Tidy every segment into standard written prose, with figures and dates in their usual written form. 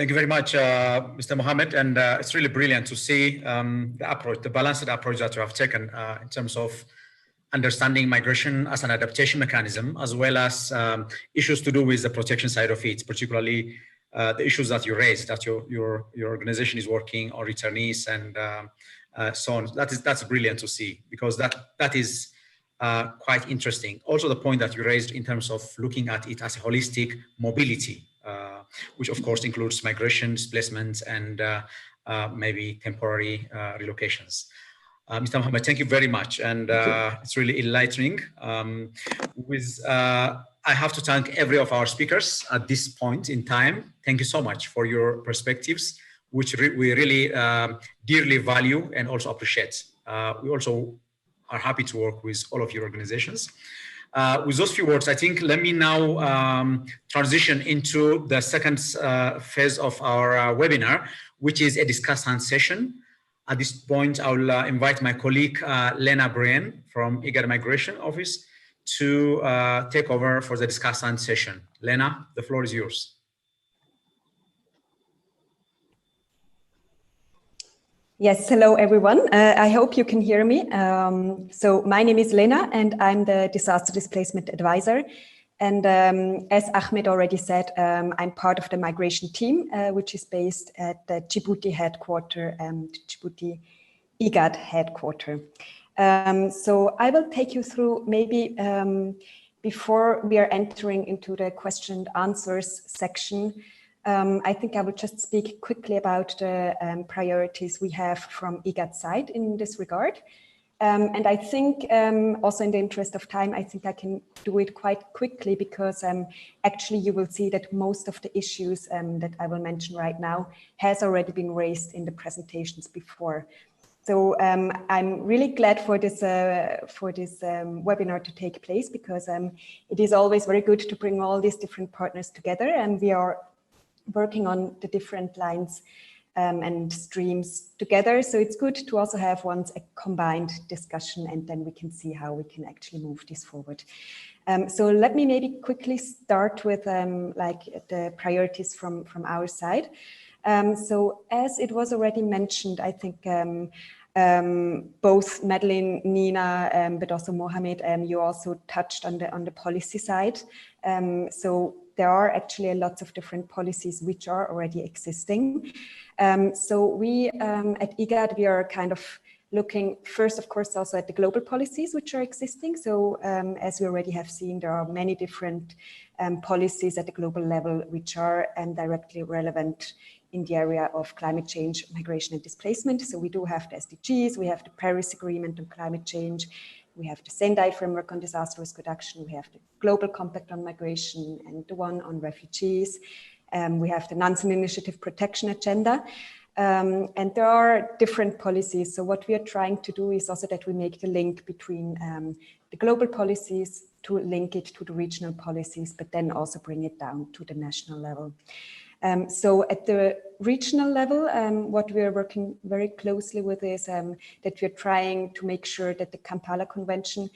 Thank you very much, Mr. Mohammed. And it's really brilliant to see the approach, the balanced approach that you have taken in terms of understanding migration as an adaptation mechanism, as well as issues to do with the protection side of it, particularly the issues that you raised, that your organization is working on returnees and so on. That's brilliant to see, because that is quite interesting. Also, the point that you raised in terms of looking at it as a holistic mobility, which of course includes migration, displacement, and maybe temporary relocations. Mr. Mohammed, thank you very much, and it's really enlightening. I have to thank every of our speakers at this point in time. Thank you so much for your perspectives, which we really dearly value and also appreciate. We also are happy to work with all of your organizations. With those few words, I think let me now transition into the second phase of our webinar, which is a discussant session. At this point, I will invite my colleague, Lena Brian from IGAD Migration Office to take over for the discussant session. Lena, the floor is yours. Yes, hello everyone. I hope you can hear me. So my name is Lena and I'm the Disaster Displacement Advisor. And as Ahmed already said, I'm part of the migration team, which is based at the Djibouti headquarter and Djibouti IGAD headquarter. So I will take you through maybe before we are entering into the question and answers section. I think I will just speak quickly about the priorities we have from IGAD side in this regard. And I think also in the interest of time, I think I can do it quite quickly because actually you will see that most of the issues that I will mention right now has already been raised in the presentations before. So I'm really glad for this webinar to take place because it is always very good to bring all these different partners together, and we are working on the different lines and streams together. So it's good to also have once a combined discussion, and then we can see how we can actually move this forward. So let me maybe quickly start with like the priorities from our side. So as it was already mentioned, I think both Madeline, Nina, but also Mohammed, you also touched on the policy side. So there are actually lots of different policies which are already existing. So we at IGAD, we are kind of looking first, of course, also at the global policies which are existing. So as we already have seen, there are many different policies at the global level which are directly relevant in the area of climate change, migration and displacement. So we do have the SDGs, we have the Paris Agreement on climate change, we have the Sendai Framework on Disaster Risk Reduction, we have the Global Compact on Migration and the one on refugees. We have the Nansen Initiative Protection Agenda. And there are different policies. So what we are trying to do is also that we make the link between the global policies to link it to the regional policies, but then also bring it down to the national level. So at the regional level, what we are working very closely with is that we're trying to make sure that the Kampala Convention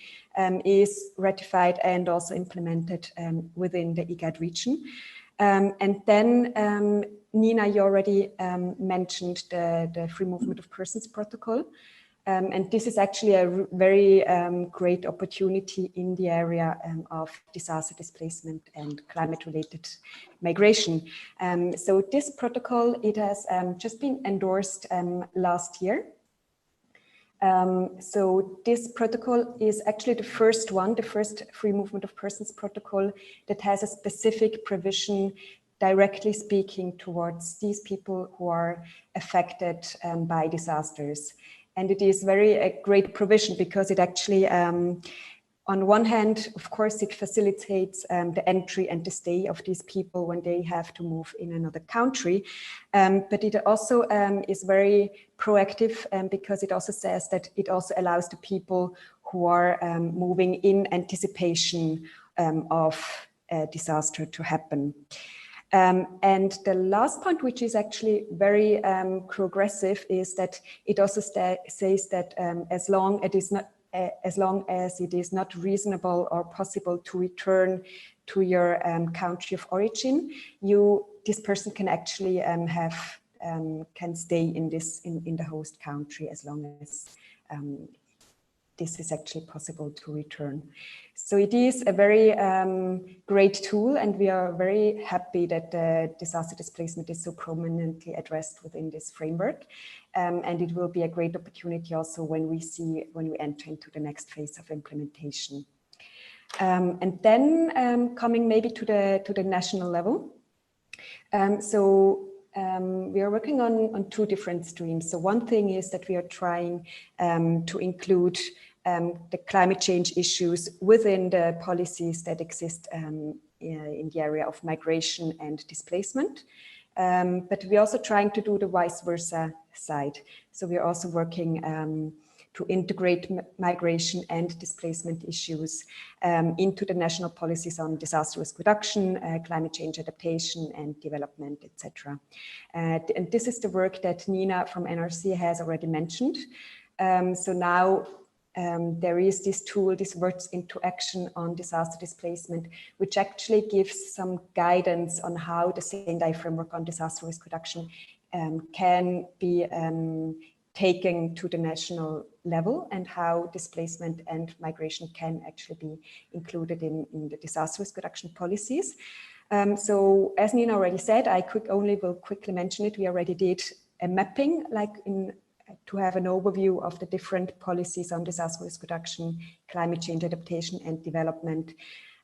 is ratified and also implemented within the IGAD region. And then, Nina, you already mentioned the Free Movement of Persons Protocol. And this is actually a very great opportunity in the area of disaster displacement and climate-related migration. So this protocol, it has just been endorsed last year. So this protocol is actually the first one, the first Free Movement of Persons Protocol that has a specific provision directly speaking towards these people who are affected by disasters. And it is a great provision because it actually, on one hand, of course, it facilitates the entry and the stay of these people when they have to move in another country. But it also is very proactive because it also says that it also allows the people who are moving in anticipation of a disaster to happen. And the last point, which is actually very progressive, is that it also says that as long as it is not reasonable or possible to return to your country of origin, you this person can actually can stay in the host country as long as this is actually possible to return. So it is a very great tool, and we are very happy that disaster displacement is so prominently addressed within this framework. And it will be a great opportunity also when we enter into the next phase of implementation. And then coming maybe to the national level. We are working on two different streams. So one thing is that we are trying to include the climate change issues within the policies that exist in the area of migration and displacement. But we're also trying to do the vice versa side. So we're also working to integrate migration and displacement issues into the national policies on disaster risk reduction, climate change adaptation and development, etc. And this is the work that Nina from NRC has already mentioned. So now there is this tool, this words into action on disaster displacement, which actually gives some guidance on how the Sendai framework on disaster risk reduction can be taken to the national level, and how displacement and migration can actually be included in the disaster risk reduction policies. So as Nina already said, I will quickly mention it. We already did a mapping, to have an overview of the different policies on disaster risk reduction, climate change adaptation and development,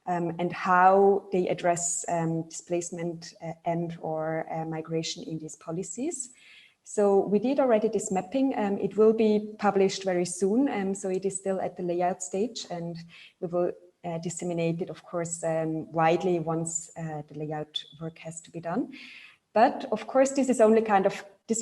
and how they address displacement and or migration in these policies. So we did already this mapping. It will be published very soon. So it is still at the layout stage, and we will disseminate it, of course, widely once the layout work has to be done. But of course, this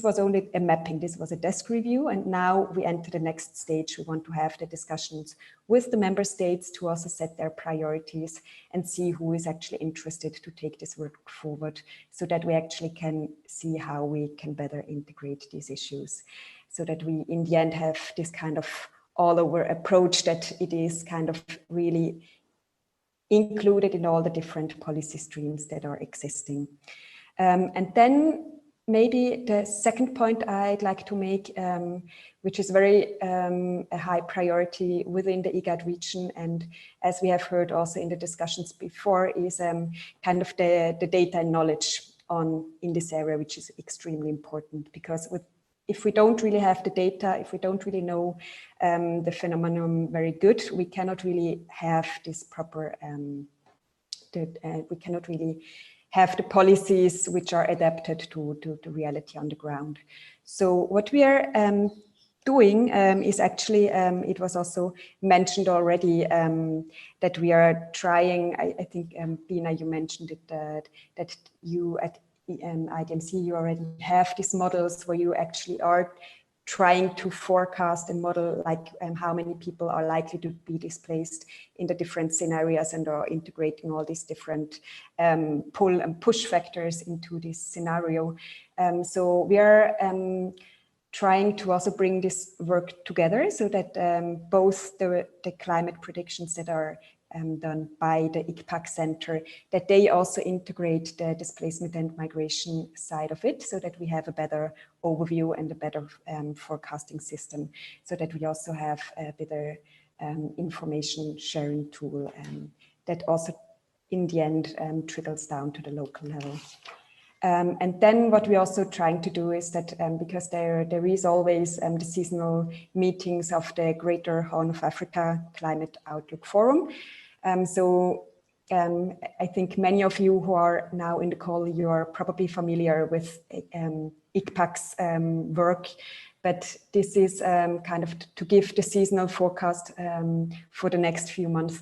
was only a mapping, this was a desk review, and now we enter the next stage. We want to have the discussions with the member states to also set their priorities and see who is actually interested to take this work forward, so that we actually can see how we can better integrate these issues, so that we in the end have this kind of all-over approach, that it is kind of really included in all the different policy streams that are existing. And then maybe the second point I'd like to make, which is very a high priority within the IGAD region, and as we have heard also in the discussions before, is kind of the data and knowledge in this area, which is extremely important, because if we don't really have the data, if we don't really know the phenomenon very good, we cannot really have this proper, we cannot really have the policies which are adapted to the reality on the ground. So what we are doing is actually, it was also mentioned already, that we are trying, I think, Bina, you mentioned it, that you at IDMC, you already have these models where you actually are trying to forecast and model how many people are likely to be displaced in the different scenarios, and are integrating all these different pull and push factors into this scenario. So we are trying to also bring this work together, so that both the climate predictions that are done by the ICPAC Center, that they also integrate the displacement and migration side of it, so that we have a better overview and a better forecasting system, so that we also have a better information sharing tool that also in the end trickles down to the local level. And then what we're also trying to do is that because there is always the seasonal meetings of the Greater Horn of Africa Climate Outlook Forum. I think many of you who are now in the call, you are probably familiar with ICPAC's work, but this is kind of to give the seasonal forecast for the next few months.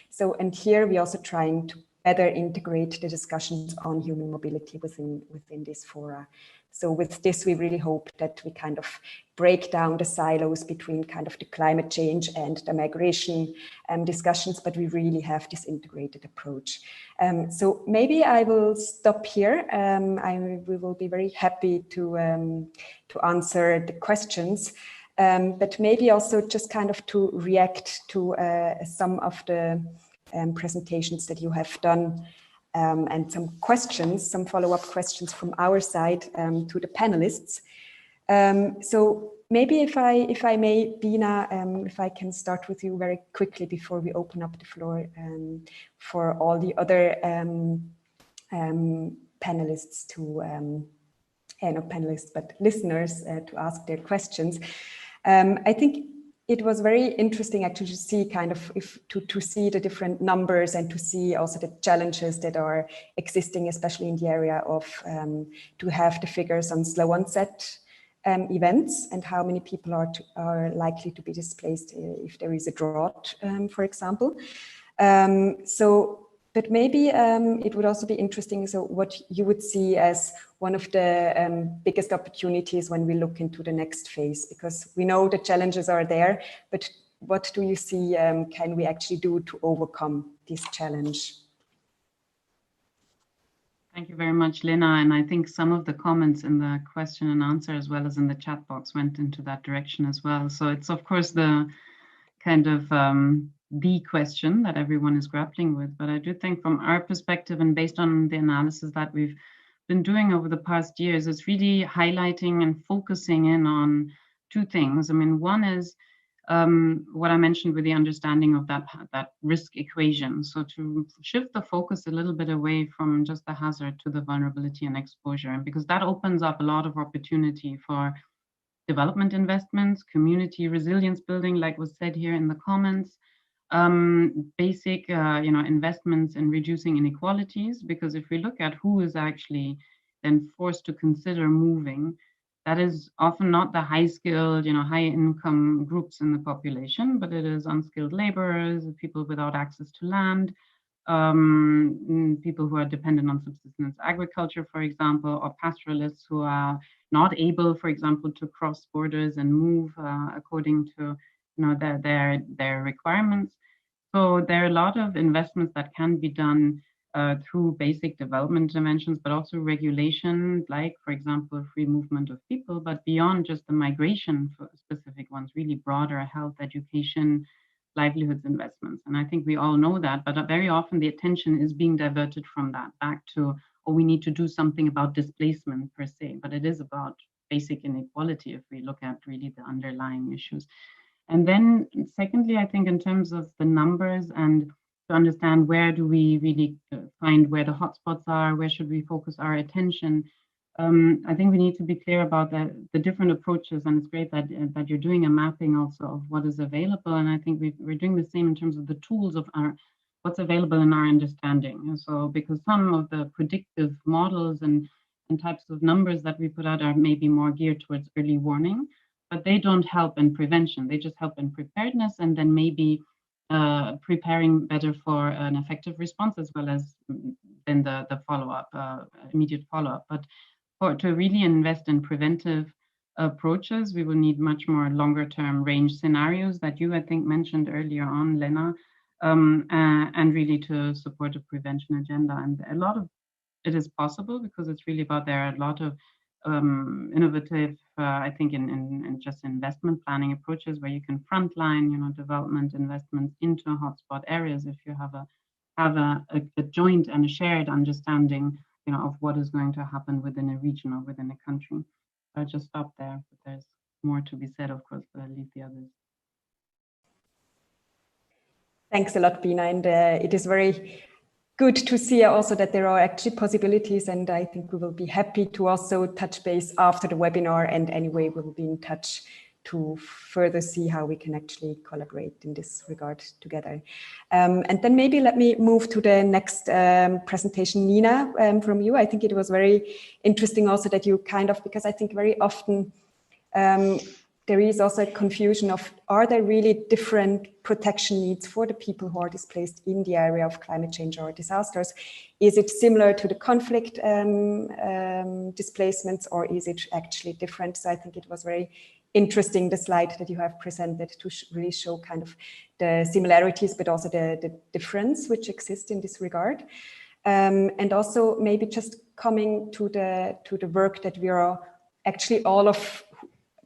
So, and here we're also trying to better integrate the discussions on human mobility within this fora. So with this, we really hope that we kind of break down the silos between kind of the climate change and the migration discussions, but we really have this integrated approach. So maybe I will stop here. We will be very happy to answer the questions, but maybe also just kind of to react to some of the presentations that you have done. and some questions, some follow-up questions from our side to the panelists. So maybe if I may, Bina, if I can start with you very quickly before we open up the floor for all the other panelists to, not panelists, but listeners to ask their questions. I think it was very interesting actually to see kind of to see the different numbers and to see also the challenges that are existing, especially in the area of to have the figures on slow onset events and how many people are likely to be displaced if there is a drought, for example. But maybe it would also be interesting, so what you would see as one of the biggest opportunities when we look into the next phase, because we know the challenges are there, but what do you see can we actually do to overcome this challenge? Thank you very much, Lena. And I think some of the comments in the question and answer, as well as in the chat box, went into that direction as well. So it's, of course, the kind of the question that everyone is grappling with. But I do think from our perspective and based on the analysis that we've been doing over the past years, it's really highlighting and focusing in on two things. I mean, one is what I mentioned with the understanding of that risk equation. So to shift the focus a little bit away from just the hazard to the vulnerability and exposure, and because that opens up a lot of opportunity for development investments, community resilience building, like was said here in the comments, basic investments in reducing inequalities, because if we look at who is actually then forced to consider moving, that is often not the high-skilled, high-income groups in the population, but it is unskilled laborers, people without access to land, people who are dependent on subsistence agriculture, for example, or pastoralists who are not able, for example, to cross borders and move according to their requirements. So there are a lot of investments that can be done through basic development interventions, but also regulation, like, for example, free movement of people, but beyond just the migration for specific ones, really broader health, education, livelihoods investments. And I think we all know that, but very often the attention is being diverted from that back to, oh, we need to do something about displacement per se, but it is about basic inequality if we look at really the underlying issues. And then secondly, I think in terms of the numbers and to understand where do we really find where the hotspots are, where should we focus our attention, I think we need to be clear about the different approaches, and it's great that you're doing a mapping also of what is available. And I think we're doing the same in terms of the tools of what's available in our understanding. And so because some of the predictive models and types of numbers that we put out are maybe more geared towards early warning, but they don't help in prevention. They just help in preparedness and then maybe preparing better for an effective response, as well as then the follow-up, immediate follow-up. But to really invest in preventive approaches, we will need much more longer-term range scenarios that you, I think, mentioned earlier on, Lena, and really to support a prevention agenda. And a lot of it is possible because it's really about there are a lot of innovative, I think, in just investment planning approaches where you can frontline, development investments into hotspot areas if you have a joint and a shared understanding, of what is going to happen within a region or within a country. I'll just stop there, but there's more to be said, of course, but I'll leave the others. Thanks a lot, Bina, and it is very good to see also that there are actually possibilities, and I think we will be happy to also touch base after the webinar, and anyway we will be in touch to further see how we can actually collaborate in this regard together. And then maybe let me move to the next presentation, Nina, from you. I think it was very interesting also that you because I think very often there is also a confusion of, are there really different protection needs for the people who are displaced in the area of climate change or disasters? Is it similar to the conflict displacements, or is it actually different? So I think it was very interesting, the slide that you have presented, to really show kind of the similarities, but also the difference which exists in this regard. And also maybe just coming to the work that we are actually all of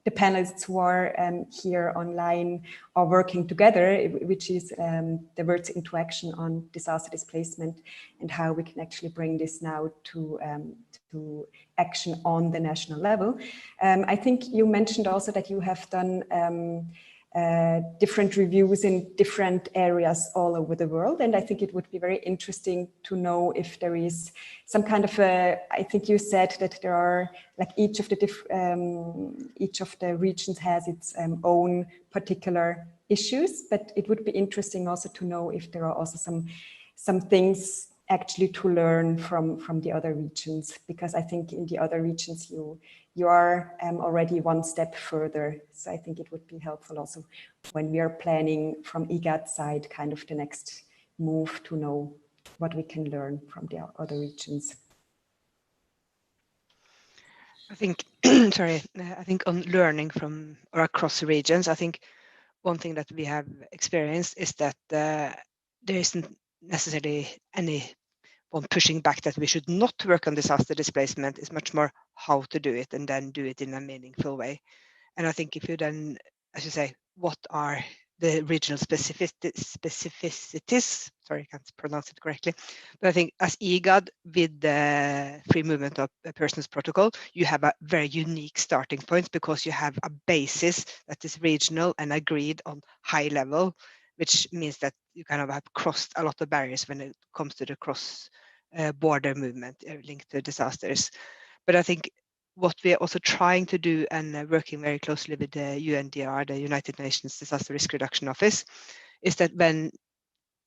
the panelists who are here online are working together, which is the words into action on disaster displacement and how we can actually bring this now to action on the national level. I think you mentioned also that you have done different reviews in different areas all over the world. And I think it would be very interesting to know if there is some kind of I think you said that there are, like, each of the regions has its own particular issues, but it would be interesting also to know if there are also some things actually to learn from the other regions, because I think in the other regions you are already one step further. So I think it would be helpful also when we are planning from IGAD side, kind of the next move, to know what we can learn from the other regions. I think, sorry, I think on learning from or across regions, I think one thing that we have experienced is that there isn't necessarily anyone pushing back that we should not work on disaster displacement. Is much more how to do it, and then do it in a meaningful way. And I think if you then, as you say, what are the regional specificities, sorry, I can't pronounce it correctly, but I think as IGAD, with the free movement of persons protocol, you have a very unique starting point, because you have a basis that is regional and agreed on high level, which means that you kind of have crossed a lot of barriers when it comes to the cross border movement linked to disasters. But I think what we are also trying to do, and working very closely with the UNDR, the United Nations Disaster Risk Reduction Office, is that when,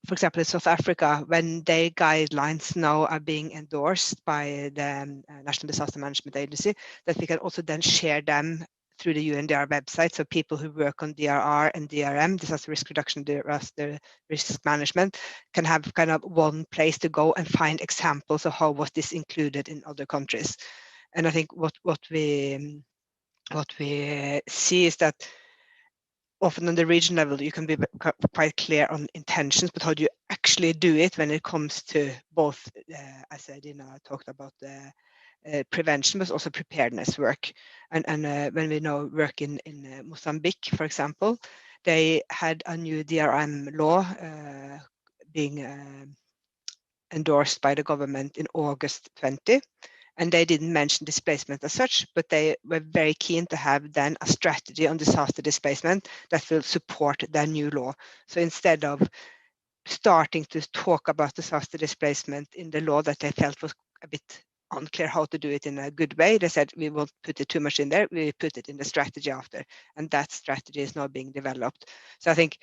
for example, in South Africa, when their guidelines now are being endorsed by the National Disaster Management Agency, that we can also then share them through the UNDR website. So people who work on DRR and DRM, disaster risk reduction, disaster risk management, can have kind of one place to go and find examples of how was this included in other countries. And I think what we see is that often on the region level, you can be quite clear on intentions, but how do you actually do it when it comes to both, as Dina talked about, the prevention, but also preparedness work. And when we now work in Mozambique, for example, they had a new DRM law being endorsed by the government in August 20. And they didn't mention displacement as such, but they were very keen to have then a strategy on disaster displacement that will support their new law. So instead of starting to talk about disaster displacement in the law that they felt was a bit unclear how to do it in a good way, they said, we won't put it too much in there, we put it in the strategy after. And that strategy is now being developed. So I think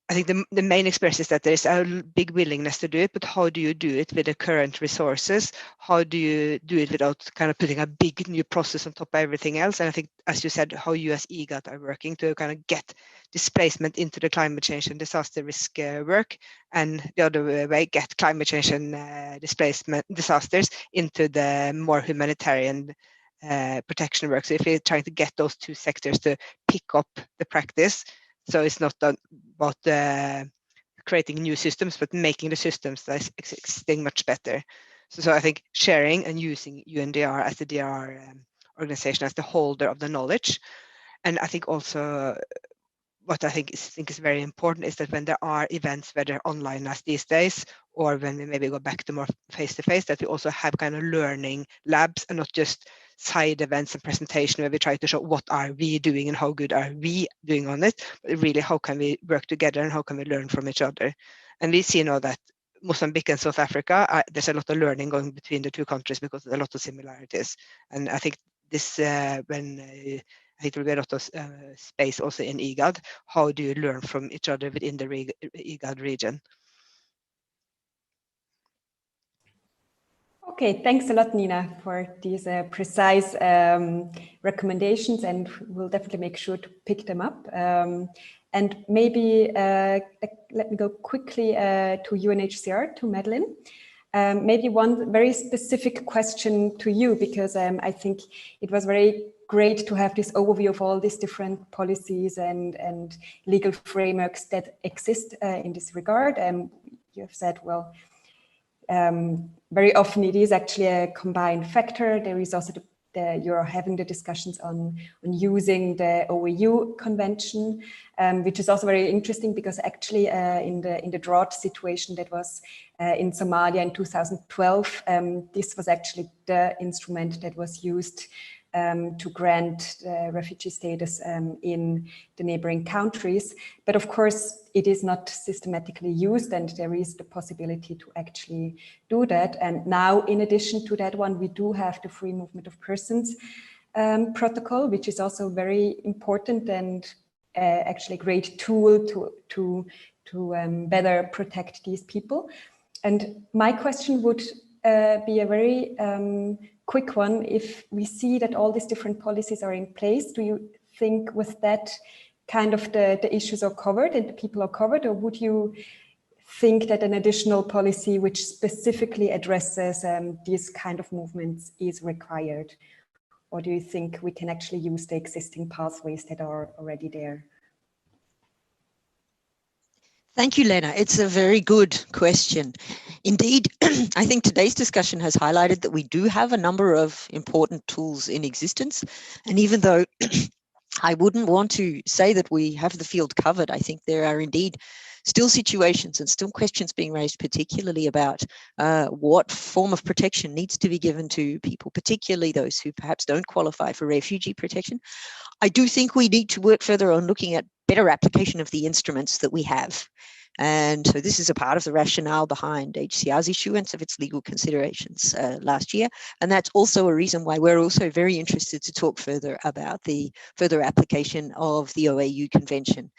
the main experience is that there is a big willingness to do it, but how do you do it with the current resources? How do you do it without kind of putting a big new process on top of everything else? And I think, as you said, how you as IGAT are working to kind of get displacement into the climate change and disaster risk work, and the other way, get climate change and disasters into the more humanitarian protection work. So if you're trying to get those two sectors to pick up the practice, so it's not about creating new systems, but making the systems that are existing much better. So I think sharing and using UNDR as the DR organization as the holder of the knowledge. And I think also what I think is very important is that when there are events, whether online as these days, or when we maybe go back to more face-to-face, that we also have kind of learning labs and not just side events and presentation where we try to show what are we doing and how good are we doing on it, but really how can we work together and how can we learn from each other. And we see now that Mozambique and South Africa, there's a lot of learning going between the two countries because there's a lot of similarities. And I think this, I think there will be a lot of space also in IGAD. How do you learn from each other within the IGAD region? Okay, thanks a lot, Nina, for these precise recommendations, and we'll definitely make sure to pick them up. And maybe let me go quickly to UNHCR, to Madeline. Maybe one very specific question to you, because I think it was very great to have this overview of all these different policies and legal frameworks that exist in this regard. You have said, well, very often it is actually a combined factor. There is also the you're having the discussions on using the OAU convention, which is also very interesting because actually in the drought situation that was in Somalia in 2012, this was actually the instrument that was used to grant refugee status in the neighboring countries. But of course, it is not systematically used, and there is the possibility to actually do that. And now, in addition to that one, we do have the free movement of persons protocol, which is also very important and actually a great tool to better protect these people. And my question would be a very quick one. If we see that all these different policies are in place, do you think with that kind of the issues are covered and the people are covered, or would you think that an additional policy which specifically addresses these kind of movements is required? Or do you think we can actually use the existing pathways that are already there? Thank you, Lena. It's a very good question. Indeed, I think today's discussion has highlighted that we do have a number of important tools in existence. And even though I wouldn't want to say that we have the field covered, I think there are indeed still situations and still questions being raised, particularly about what form of protection needs to be given to people, particularly those who perhaps don't qualify for refugee protection. I do think we need to work further on looking at better application of the instruments that we have. And so this is a part of the rationale behind HCR's issuance of its legal considerations last year. And that's also a reason why we're also very interested to talk further about the further application of the OAU Convention.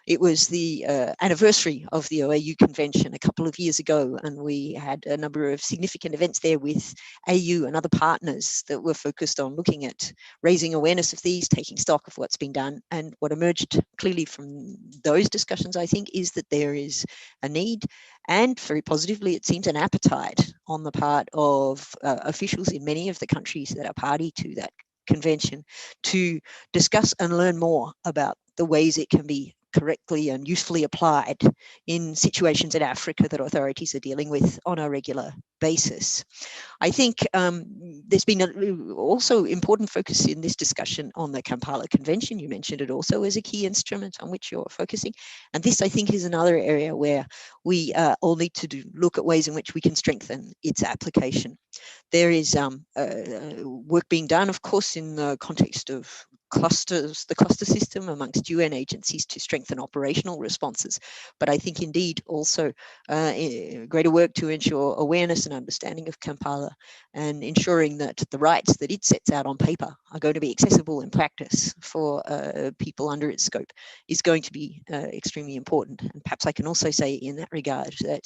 It was the anniversary of the OAU Convention a couple of years ago, and we had a number of significant events there with AU and other partners that were focused on looking at raising awareness of these, taking stock of what's been done. And what emerged clearly from those discussions, I think, is that there is a need, and very positively, it seems an appetite on the part of officials in many of the countries that are party to that convention to discuss and learn more about the ways it can be correctly and usefully applied in situations in Africa that authorities are dealing with on a regular basis. I think there's been also important focus in this discussion on the Kampala Convention. You mentioned it also as a key instrument on which you're focusing. And this, I think, is another area where we all need to look at ways in which we can strengthen its application. There is work being done, of course, in the context of clusters, the cluster system amongst UN agencies to strengthen operational responses. But I think indeed also greater work to ensure awareness and understanding of Kampala and ensuring that the rights that it sets out on paper are going to be accessible in practice for people under its scope is going to be extremely important. And perhaps I can also say in that regard that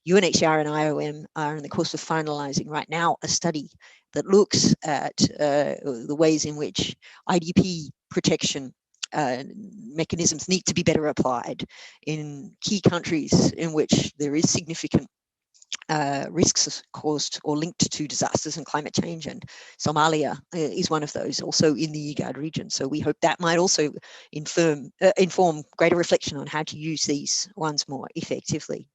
UNHCR and IOM are in the course of finalizing right now a study that looks at the ways in which IDP protection mechanisms need to be better applied in key countries in which there is significant risks caused or linked to disasters and climate change, and Somalia is one of those, also in the IGAD region. So we hope that might also inform greater reflection on how to use these ones more effectively.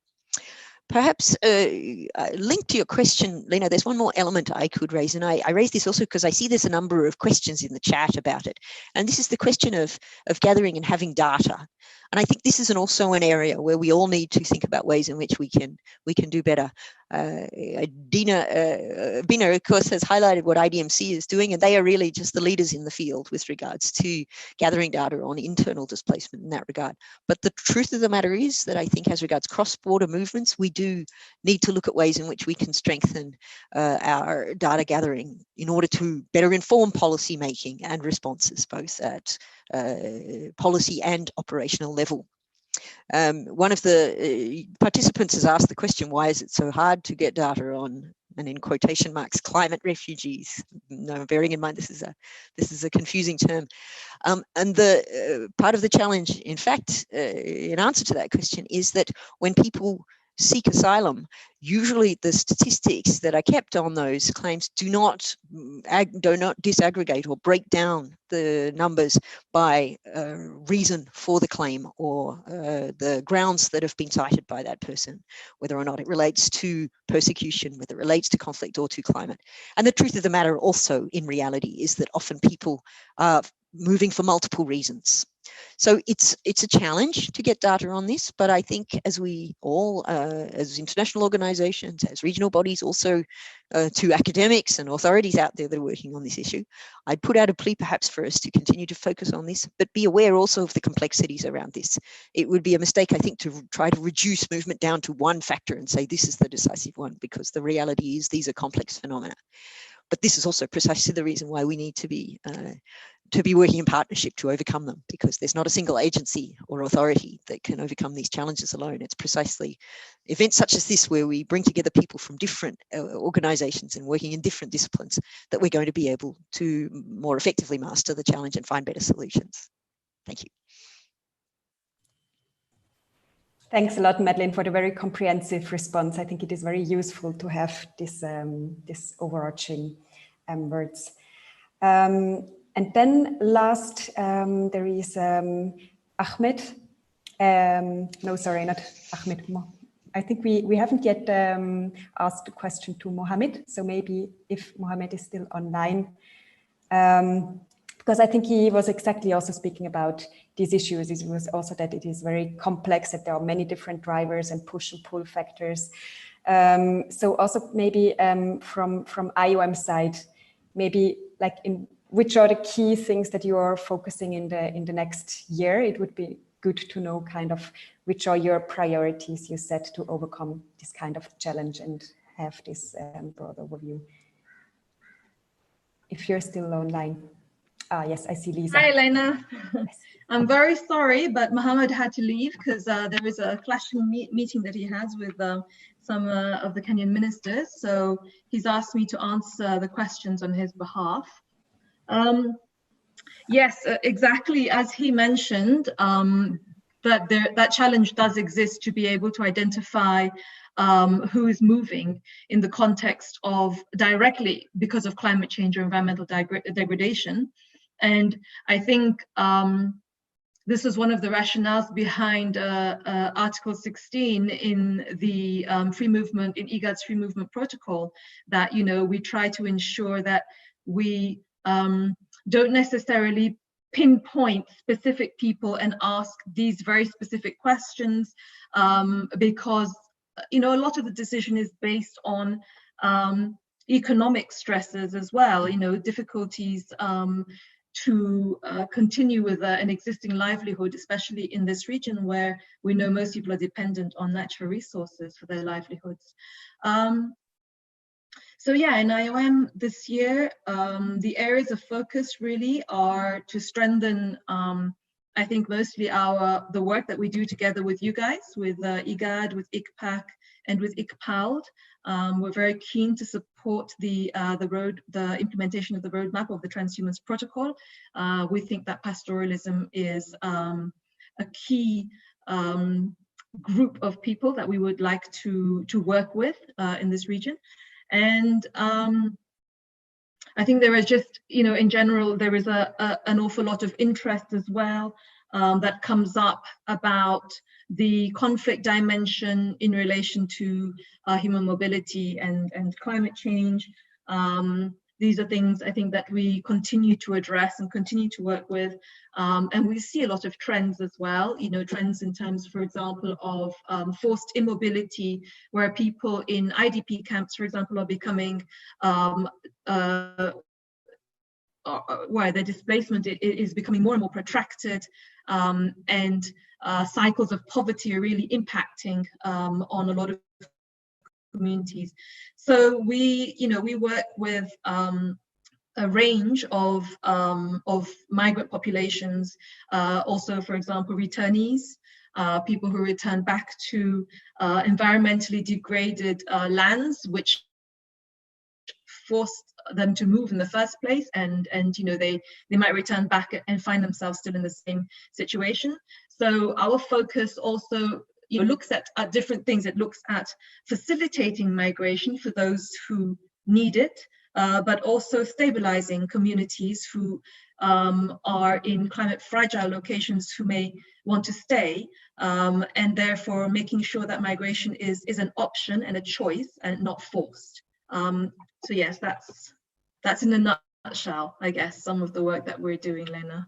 Perhaps linked to your question, Lena, there's one more element I could raise, and I raise this also because I see there's a number of questions in the chat about it. And this is the question of gathering and having data. And I think this is also an area where we all need to think about ways in which we can do better. Bina, of course, has highlighted what IDMC is doing, and they are really just the leaders in the field with regards to gathering data on internal displacement in that regard. But the truth of the matter is that I think as regards cross-border movements, we do need to look at ways in which we can strengthen our data gathering in order to better inform policy making and responses, both at policy and operational level. One of the participants has asked the question, why is it so hard to get data on, and in quotation marks, climate refugees? No, bearing in mind this is a confusing term. And the part of the challenge, in fact, in answer to that question, is that when people seek asylum, usually the statistics that are kept on those claims do not disaggregate or break down the numbers by reason for the claim or the grounds that have been cited by that person, whether or not it relates to persecution, whether it relates to conflict or to climate. And the truth of the matter also in reality is that often people are moving for multiple reasons. So it's a challenge to get data on this, but I think as we all, as international organizations, as regional bodies, also to academics and authorities out there that are working on this issue, I'd put out a plea perhaps for us to continue to focus on this, but be aware also of the complexities around this. It would be a mistake, I think, to try to reduce movement down to one factor and say this is the decisive one, because the reality is these are complex phenomena. But this is also precisely the reason why we need to be working in partnership to overcome them, because there's not a single agency or authority that can overcome these challenges alone. It's precisely events such as this where we bring together people from different organizations and working in different disciplines that we're going to be able to more effectively master the challenge and find better solutions. Thank you. Thanks a lot, Madeleine, for the very comprehensive response. I think it is very useful to have this, this overarching words. And then last, there is Ahmed. No, sorry, not Ahmed. I think we haven't yet asked a question to Mohammed. So maybe if Mohammed is still online, because I think he was exactly also speaking about these issues. It was also that it is very complex, that there are many different drivers and push and pull factors. So also maybe from IOM side, maybe like in which are the key things that you are focusing in the next year? It would be good to know kind of which are your priorities you set to overcome this kind of challenge and have this broad overview. If you're still online. Ah, yes, I see Lisa. Hi, Elena. I'm very sorry, but Mohammed had to leave because there is a flashing meeting that he has with some of the Kenyan ministers. So he's asked me to answer the questions on his behalf. Yes, exactly as he mentioned, that challenge does exist to be able to identify who is moving in the context of directly because of climate change or environmental degradation. And I think this is one of the rationales behind Article 16 in the free movement, in IGAD's free movement protocol, that, you know, we try to ensure that we don't necessarily pinpoint specific people and ask these very specific questions because, you know, a lot of the decision is based on economic stresses as well, you know, difficulties to continue with an existing livelihood, especially in this region where we know most people are dependent on natural resources for their livelihoods. So yeah, in IOM this year, the areas of focus really are to strengthen, I think mostly the work that we do together with you guys, with IGAD, with ICPAC, and with ICPALD. We're very keen to support the implementation of the roadmap of the Transhumance Protocol. We think that pastoralism is a key group of people that we would like to work with in this region. And I think there is just, you know, in general, there is an awful lot of interest as well that comes up about the conflict dimension in relation to human mobility and climate change. These are things I think that we continue to address and continue to work with. And we see a lot of trends as well, you know, trends in terms, for example, of forced immobility, where people in IDP camps, for example, are becoming, where the displacement is becoming more and more protracted, and cycles of poverty are really impacting on a lot of communities. So we, you know, we work with a range of migrant populations, also, for example, returnees, people who return back to environmentally degraded lands, which forced them to move in the first place, and you know, they might return back and find themselves still in the same situation. So our focus also, looks at different things. It looks at facilitating migration for those who need it, but also stabilizing communities who are in climate fragile locations who may want to stay, and therefore making sure that migration is an option and a choice and not forced. So yes, that's in a nutshell, I guess, some of the work that we're doing, Lena.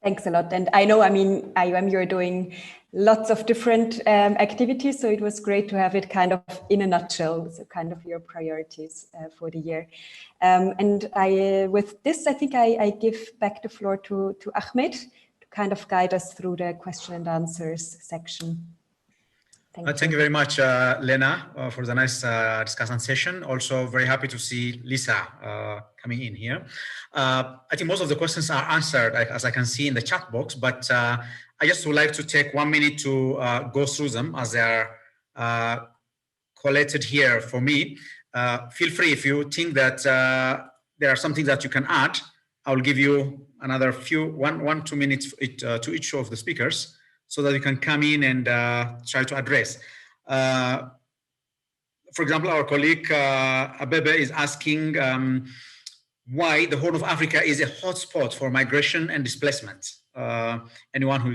Thanks a lot. And I know, I mean, IOM, you're doing lots of different activities, so it was great to have it kind of in a nutshell, so kind of your priorities for the year. And with this, I think I give back the floor to Ahmed to kind of guide us through the question and answers section. Thank you very much, Lena, for the nice discussion session. Also very happy to see Lisa coming in here. I think most of the questions are answered, as I can see in the chat box, but I just would like to take 1 minute to go through them as they are collated here for me. Feel free if you think that there are some things that you can add. I will give you another 1-2 minutes to each of the speakers, so that you can come in and try to address. For example, our colleague Abebe is asking why the Horn of Africa is a hotspot for migration and displacement. Anyone who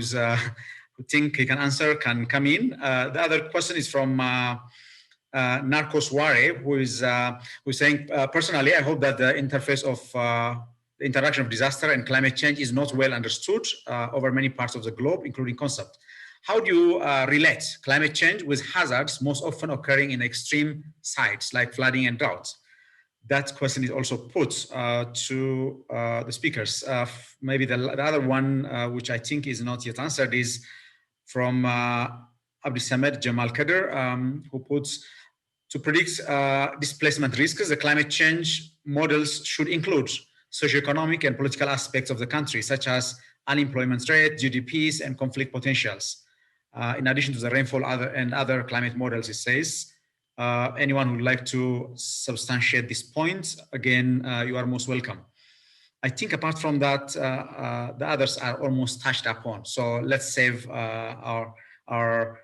think he can answer can come in. The other question is from Narcos Ware, who's saying, personally, I hope that the interface of the interaction of disaster and climate change is not well understood over many parts of the globe, including concept. How do you relate climate change with hazards most often occurring in extreme sites like flooding and droughts? That question is also put to the speakers. Maybe the other one, which I think is not yet answered, is from Abdisamed Jamal Kader, who puts, to predict displacement risks, the climate change models should include socioeconomic and political aspects of the country, such as unemployment rate, GDPs, and conflict potentials. In addition to the rainfall and other climate models, it says. Anyone who would like to substantiate this point, again, you are most welcome. I think apart from that, the others are almost touched upon. So let's save our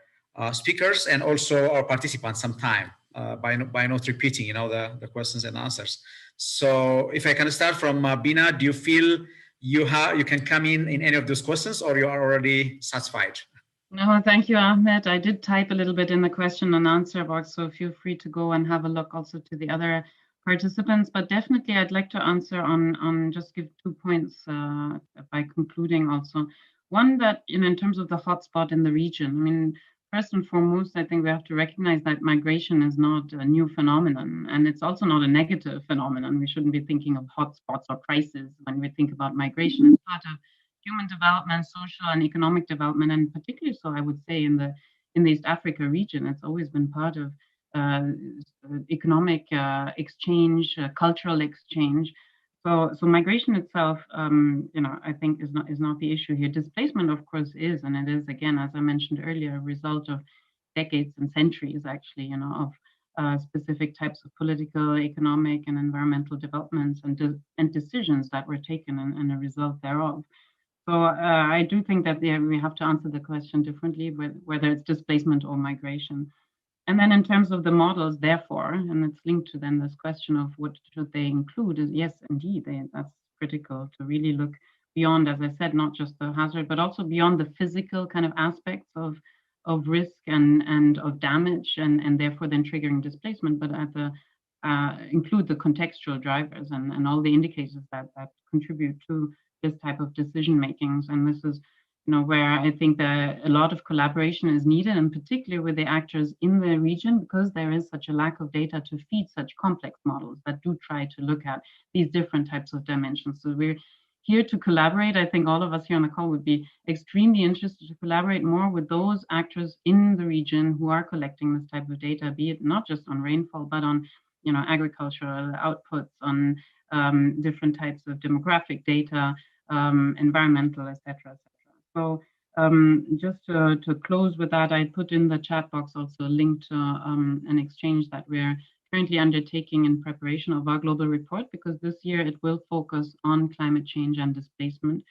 speakers and also our participants some time by not repeating, the questions and answers. So if I can start from Bina, do you feel you can come in any of those questions, or you are already satisfied? No, thank you, Ahmed. I did type a little bit in the question and answer box, so feel free to go and have a look also to the other participants. But definitely, I'd like to answer on just give 2 points by concluding also. One, that in terms of the hotspot in the region, I mean, first and foremost, I think we have to recognize that migration is not a new phenomenon, and it's also not a negative phenomenon. We shouldn't be thinking of hotspots or crises when we think about migration. It's part of human development, social and economic development, and particularly so, I would say, in the East Africa region. It's always been part of economic exchange, cultural exchange. So migration itself, I think is not the issue here. Displacement, of course, is, and it is, again, as I mentioned earlier, a result of decades and centuries, actually, of specific types of political, economic, and environmental developments and decisions that were taken and a result thereof. So I do think that we have to answer the question differently, whether it's displacement or migration. And then in terms of the models, therefore, and it's linked to then this question of what should they include, is yes, indeed, that's critical to really look beyond, as I said, not just the hazard, but also beyond the physical kind of aspects of risk and of damage, and therefore then triggering displacement, but at the include the contextual drivers and all the indicators that contribute to this type of decision makings. And this is where I think that a lot of collaboration is needed, and particularly with the actors in the region, because there is such a lack of data to feed such complex models that do try to look at these different types of dimensions. So we're here to collaborate. I think all of us here on the call would be extremely interested to collaborate more with those actors in the region who are collecting this type of data, be it not just on rainfall, but on agricultural outputs, on different types of demographic data, environmental, etc. So just to close with that, I put in the chat box also a link to an exchange that we're currently undertaking in preparation of our global report, because this year it will focus on climate change and displacement.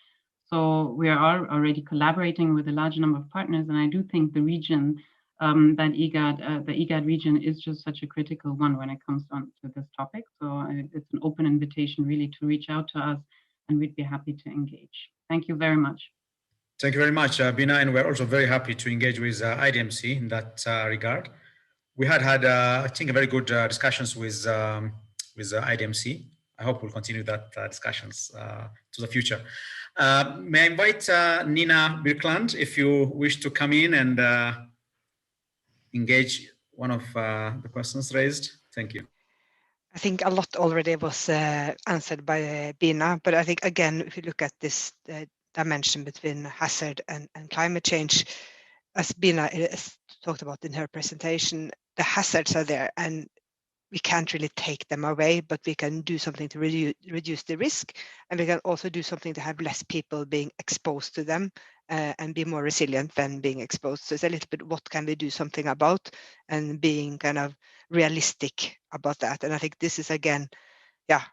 So we are already collaborating with a large number of partners, and I do think the region that the IGAD region is just such a critical one when it comes on to this topic. So it's an open invitation really to reach out to us, and we'd be happy to engage. Thank you very much. Thank you very much, Bina, and we're also very happy to engage with IDMC in that regard. We had, I think, a very good discussions with IDMC. I hope we'll continue that discussions to the future. May I invite Nina Birkeland, if you wish to come in and engage one of the questions raised. Thank you. I think a lot already was answered by Bina, but I think, again, if you look at this dimension between hazard and climate change, as Bina talked about in her presentation, the hazards are there and we can't really take them away, but we can do something to reduce the risk, and we can also do something to have less people being exposed to them and be more resilient than being exposed. So it's a little bit what can we do something about, and being kind of realistic about that. And I think this is, again, yeah,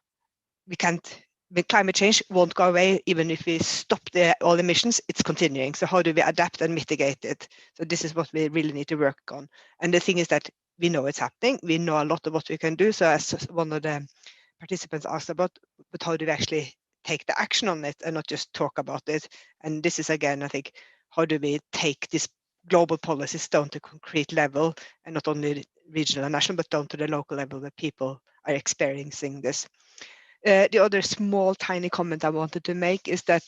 we can't, climate change won't go away even if we stop all emissions, it's continuing. So how do we adapt and mitigate it? So this is what we really need to work on. And the thing is that we know it's happening. We know a lot of what we can do. So as one of the participants asked about, but how do we actually take the action on it and not just talk about it? And this is, again, I think, how do we take this global policies down to concrete level, and not only regional and national, but down to the local level where people are experiencing this. The other small, tiny comment I wanted to make is that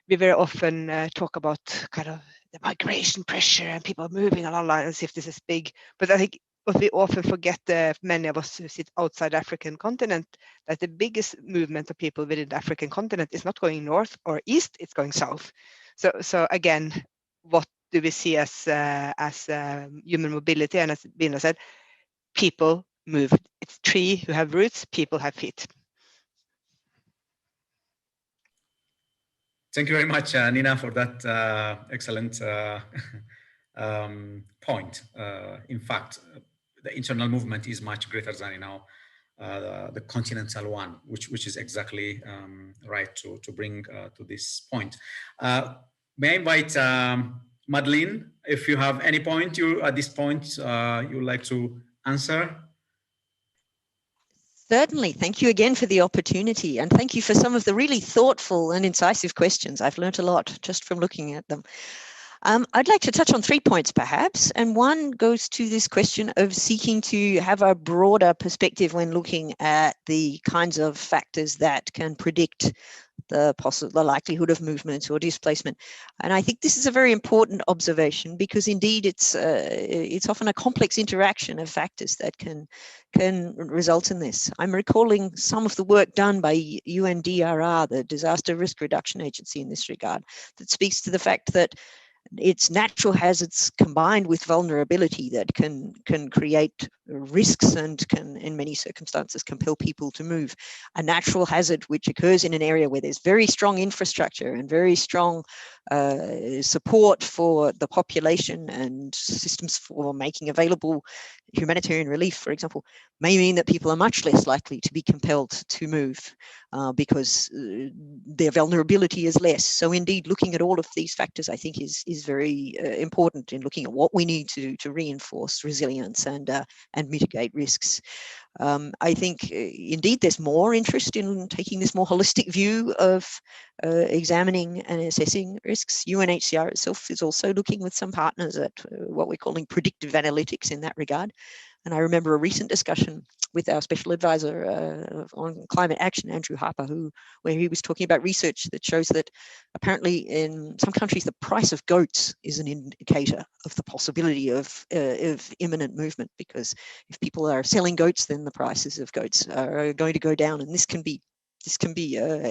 we very often talk about kind of the migration pressure and people moving along as if this is big. But I think what we often forget, many of us who sit outside the African continent, that the biggest movement of people within the African continent is not going north or east, it's going south. So again, what do we see as human mobility? And as Bina said, people move. It's trees who have roots, people have feet. Thank you very much, Nina, for that excellent point. In fact, the internal movement is much greater than, you know, the continental one, which is exactly right to bring to this point. May I invite Madeleine, if you have any point at this point you would like to answer? Certainly. Thank you again for the opportunity, and thank you for some of the really thoughtful and incisive questions. I've learned a lot just from looking at them. I'd like to touch on 3 points perhaps, and one goes to this question of seeking to have a broader perspective when looking at the kinds of factors that can predict the likelihood of movement or displacement. And I think this is a very important observation, because indeed it's often a complex interaction of factors that can result in this. I'm recalling some of the work done by UNDRR, the Disaster Risk Reduction Agency, in this regard, that speaks to the fact that it's natural hazards combined with vulnerability that can create risks and can, in many circumstances, compel people to move. A natural hazard which occurs in an area where there's very strong infrastructure and very strong support for the population and systems for making available humanitarian relief, for example, may mean that people are much less likely to be compelled to move because their vulnerability is less. So indeed, looking at all of these factors, I think, is very important in looking at what we need to reinforce resilience and mitigate risks. I think indeed there's more interest in taking this more holistic view of examining and assessing risks. UNHCR itself is also looking with some partners at what we're calling predictive analytics in that regard. And I remember a recent discussion with our special advisor on climate action, Andrew Harper, where he was talking about research that shows that apparently in some countries the price of goats is an indicator of the possibility of imminent movement, because if people are selling goats, then the prices of goats are going to go down, and this can be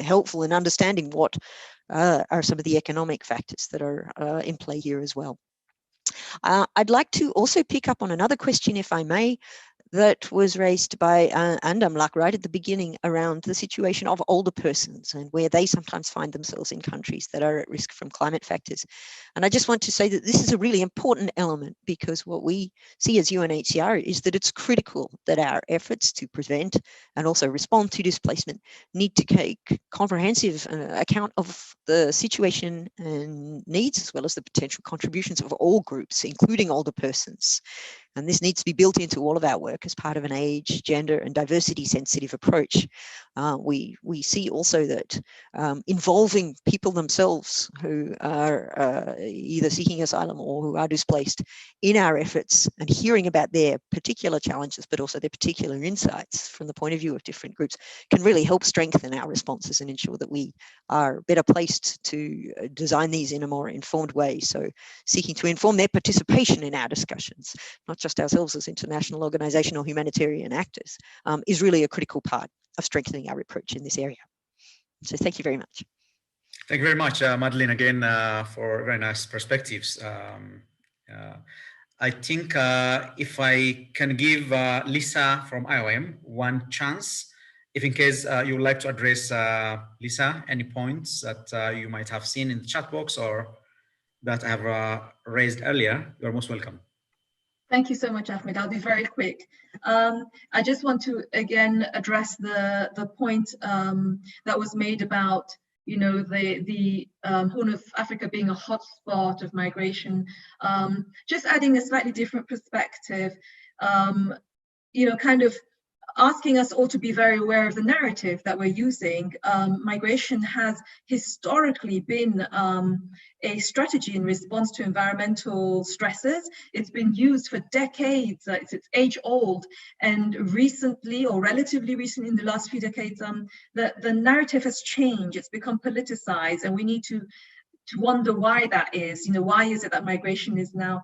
helpful in understanding what are some of the economic factors that are in play here as well. I'd like to also pick up on another question, if I may, that was raised by Andamlak right at the beginning around the situation of older persons and where they sometimes find themselves in countries that are at risk from climate factors. And I just want to say that this is a really important element, because what we see as UNHCR is that it's critical that our efforts to prevent and also respond to displacement need to take comprehensive account of the situation and needs, as well as the potential contributions of all groups, including older persons. And this needs to be built into all of our work as part of an age, gender, and diversity sensitive approach. We see also that involving people themselves who are either seeking asylum or who are displaced in our efforts and hearing about their particular challenges, but also their particular insights from the point of view of different groups, can really help strengthen our responses and ensure that we are better placed to design these in a more informed way. So seeking to inform their participation in our discussions, not just ourselves as international organisation or humanitarian actors, is really a critical part of strengthening our approach in this area. So thank you very much. Thank you very much, Madeleine, again, for very nice perspectives. I think if I can give Lisa from IOM one chance, if in case you would like to address, Lisa, any points that you might have seen in the chat box or that I have raised earlier, you're most welcome. Thank you so much, Ahmed. I'll be very quick. I just want to again address the point that was made about, you know, the Horn of Africa being a hotspot of migration. Just adding a slightly different perspective, you know, kind of asking us all to be very aware of the narrative that we're using. Migration has historically been a strategy in response to environmental stresses. It's been used for decades, it's age old, and recently, or relatively recently in the last few decades, the narrative has changed, it's become politicized, and we need to wonder why that is. You know, why is it that migration is now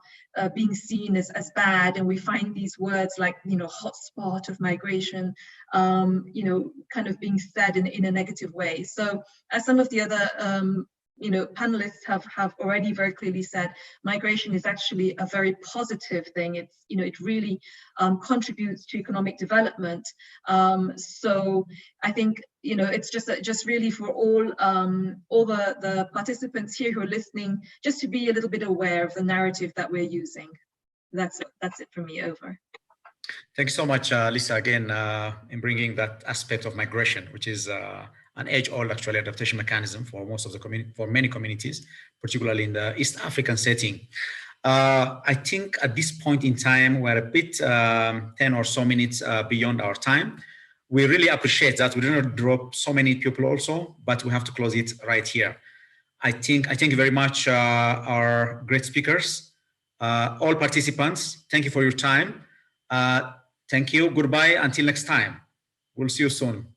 being seen as bad, and we find these words like, you know, hotspot of migration, you know, kind of being said in a negative way. So as some of the other you know, panelists have already very clearly said, migration is actually a very positive thing. It's, you know, it really contributes to economic development. So I think, you know, it's just really for all the participants here who are listening, just to be a little bit aware of the narrative that we're using. That's it from me. Over. Thanks so much, Lisa, again, in bringing that aspect of migration, which is an age-old actually adaptation mechanism for most of the for many communities, particularly in the East African setting. I think at this point in time, we're a bit 10 or so minutes beyond our time. We really appreciate that. We did not drop so many people also, but we have to close it right here. I thank you very much, our great speakers, all participants. Thank you for your time. Thank you. Goodbye. Until next time. We'll see you soon.